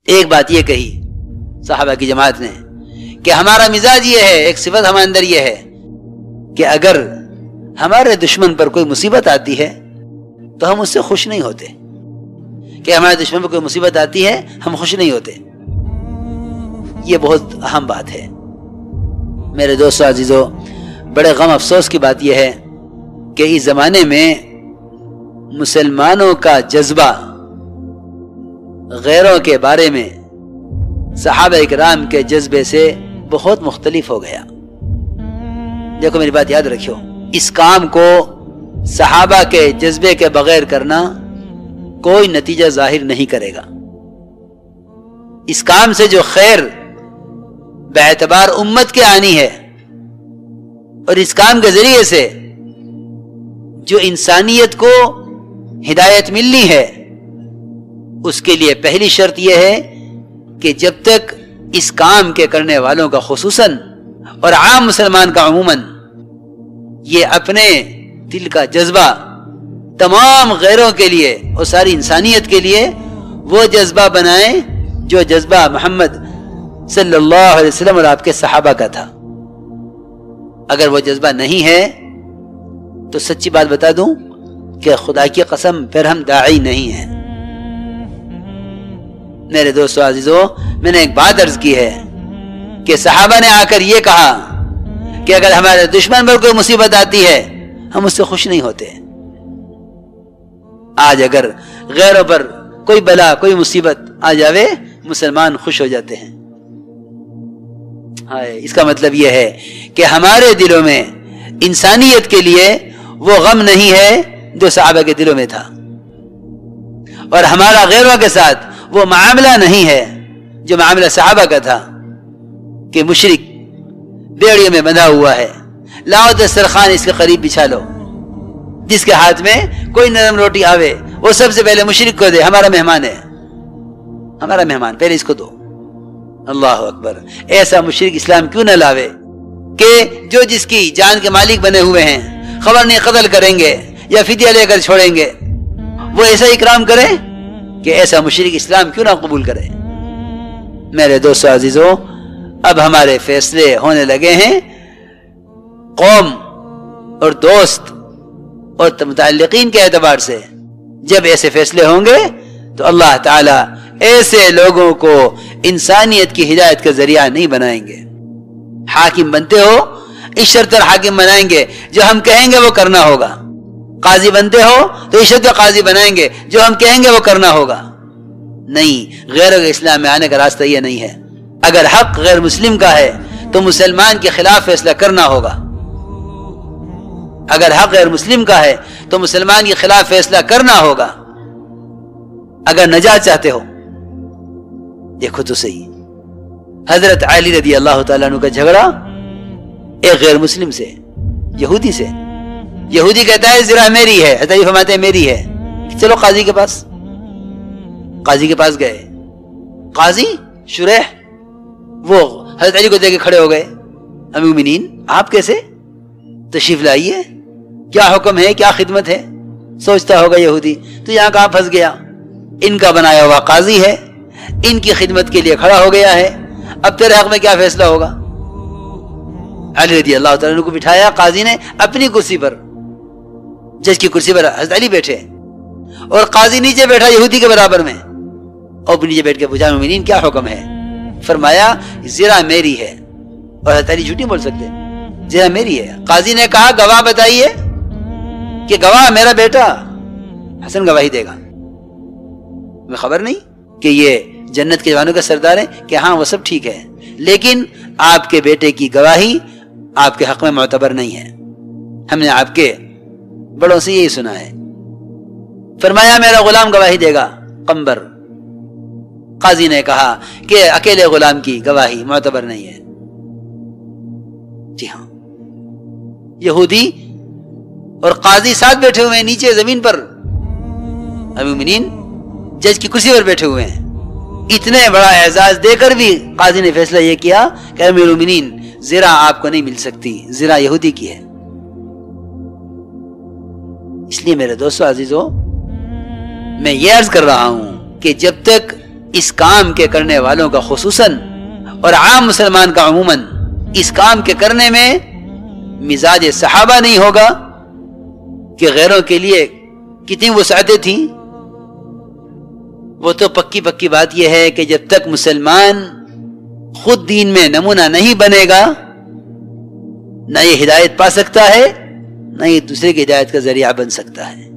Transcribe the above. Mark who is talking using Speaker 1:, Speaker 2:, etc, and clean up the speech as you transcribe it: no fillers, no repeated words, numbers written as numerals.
Speaker 1: ایک بات یہ کہی صحابہ کی جماعت نے کہ ہمارا مزاج یہ ہے، ایک صفت ہمارے اندر یہ ہے کہ اگر ہمارے دشمن پر کوئی مصیبت آتی ہے تو ہم اس سے خوش نہیں ہوتے، کہ ہمارے دشمن پر کوئی مصیبت آتی ہے ہم خوش نہیں ہوتے. یہ بہت اہم بات ہے میرے دوستو عزیزو. بڑے غم افسوس کی بات یہ ہے کہ اس زمانے میں مسلمانوں کا جذبہ غیروں کے بارے میں صحابہ اکرام کے جذبے سے بہت مختلف ہو گیا. دیکھو میری بات یاد رکھو، اس کام کو صحابہ کے جذبے کے بغیر کرنا کوئی نتیجہ ظاہر نہیں کرے گا. اس کام سے جو خیر باعتبار امت کے آنی ہے اور اس کام کے ذریعے سے جو انسانیت کو ہدایت ملنی ہے، اس کے لیے پہلی شرط یہ ہے کہ جب تک اس کام کے کرنے والوں کا خصوصاً اور عام مسلمان کا عموماً یہ اپنے دل کا جذبہ تمام غیروں کے لیے اور ساری انسانیت کے لیے وہ جذبہ بنائیں جو جذبہ محمد صلی اللہ علیہ وسلم اور آپ کے صحابہ کا تھا. اگر وہ جذبہ نہیں ہے تو سچی بات بتا دوں کہ خدا کی قسم پھر ہم داعی نہیں ہیں. میرے دوستو عزیزو، میں نے ایک بات عرض کی ہے کہ صحابہ نے آ کر یہ کہا کہ اگر ہمارے دشمن پر کوئی مصیبت آتی ہے ہم اس سے خوش نہیں ہوتے. آج اگر غیروں پر کوئی بلا کوئی مصیبت آ جاوے مسلمان خوش ہو جاتے ہیں. اس کا مطلب یہ ہے کہ ہمارے دلوں میں انسانیت کے لیے وہ غم نہیں ہے جو صحابہ کے دلوں میں تھا، اور ہمارا غیروں کے ساتھ وہ معاملہ نہیں ہے جو معاملہ صحابہ کا تھا کہ مشرک بیڑیوں میں بندھا ہوا ہے، لاؤ دسترخوان اس کے قریب بچھا لو، جس کے ہاتھ میں کوئی نرم روٹی آوے وہ سب سے پہلے مشرک کو دے، ہمارا مہمان ہے، ہمارا مہمان پہلے اس کو دو. اللہ اکبر. ایسا مشرک اسلام کیوں نہ لاوے کہ جو جس کی جان کے مالک بنے ہوئے ہیں خبر نہیں قتل کریں گے یا فدیہ لے کر چھوڑیں گے، وہ ایسا اکرام کرے کہ ایسا مشرک اسلام کیوں نہ قبول کرے. میرے دوستو عزیزو، اب ہمارے فیصلے ہونے لگے ہیں قوم اور دوست اور متعلقین کے اعتبار سے. جب ایسے فیصلے ہوں گے تو اللہ تعالی ایسے لوگوں کو انسانیت کی ہدایت کا ذریعہ نہیں بنائیں گے. حاکم بنتے ہو اس شرط پر حاکم بنائیں گے جو ہم کہیں گے وہ کرنا ہوگا. قاضی بنتے ہو تو اس شرط پر قاضی بنائیں گے جو ہم کہیں گے وہ کرنا ہوگا. نہیں، غیروں کے اسلام میں آنے کا راستہ یہ نہیں ہے. اگر حق غیر مسلم کا ہے تو مسلمان کے خلاف فیصلہ کرنا ہوگا. اگر حق غیر مسلم کا ہے تو مسلمان کے خلاف فیصلہ کرنا ہوگا. اگر نجات چاہتے ہو دیکھو تو صحیح، حضرت علی رضی اللہ تعالیٰ عنہ کا جھگڑا ایک غیر مسلم سے، یہودی سے. یہودی کہتا ہے ذرا میری ہے، حضرت علی فرماتے ہیں میری ہے، چلو قاضی کے پاس. قاضی کے پاس گئے. قاضی شریح وہ حضرت علی کو دے کے کھڑے ہو گئے. امیر المومنین آپ کیسے؟ تشریف لائیے، کیا حکم ہے، کیا خدمت ہے؟ سوچتا ہوگا یہودی تو یہاں کہاں پھنس گیا، ان کا بنایا ہوا قاضی ہے، ان کی خدمت کے لیے کھڑا ہو گیا ہے، اب تیرے حق میں کیا فیصلہ ہوگا؟ علی رضی اللہ تعالیٰ عنہ کو بٹھایا قاضی نے اپنی کرسی پر، جج کی کرسی پر حضرت علی بیٹھے اور قاضی نیچے بیٹھا یہودی کے برابر میں، اور نیچے بیٹھ کے پوچھا مومنین کیا حکم ہے؟ فرمایا زرا میری ہے. اور حضرت علی جھوٹ نہیں بول سکتے، زرا میری ہے. قاضی نے کہا گواہ بتائیے، کہ گواہ میرا بیٹا حسن گواہی دے گا. میں خبر نہیں کہ یہ جنت کے جوانوں کا سردار ہے، کہ ہاں وہ سب ٹھیک ہے، لیکن آپ کے بیٹے کی گواہی آپ کے حق میں معتبر نہیں ہے، ہم نے آپ کے بڑوں سے یہی سنا ہے. فرمایا میرا غلام گواہی دے گا. قمبر قاضی نے کہا کہ اکیلے غلام کی گواہی معتبر نہیں ہے. جی ہاں، یہودی اور قاضی ساتھ بیٹھے ہوئے ہیں نیچے زمین پر، امیر المومنین جج کی کرسی پر بیٹھے ہوئے ہیں. اتنے بڑا اعزاز دے کر بھی قاضی نے فیصلہ یہ کیا کہ امیر المومنین زرا آپ کو نہیں مل سکتی، زرا یہودی کی ہے. اس لیے میرے دوستو عزیزو، میں یہ عرض کر رہا ہوں کہ جب تک اس کام کے کرنے والوں کا خصوصاً اور عام مسلمان کا عموماً اس کام کے کرنے میں مزاج صحابہ نہیں ہوگا کہ غیروں کے لیے کتنی وسعتیں تھیں. وہ تو پکی پکی بات یہ ہے کہ جب تک مسلمان خود دین میں نمونہ نہیں بنے گا نہ یہ ہدایت پا سکتا ہے نہ یہ دوسرے کی ہدایت کا ذریعہ بن سکتا ہے.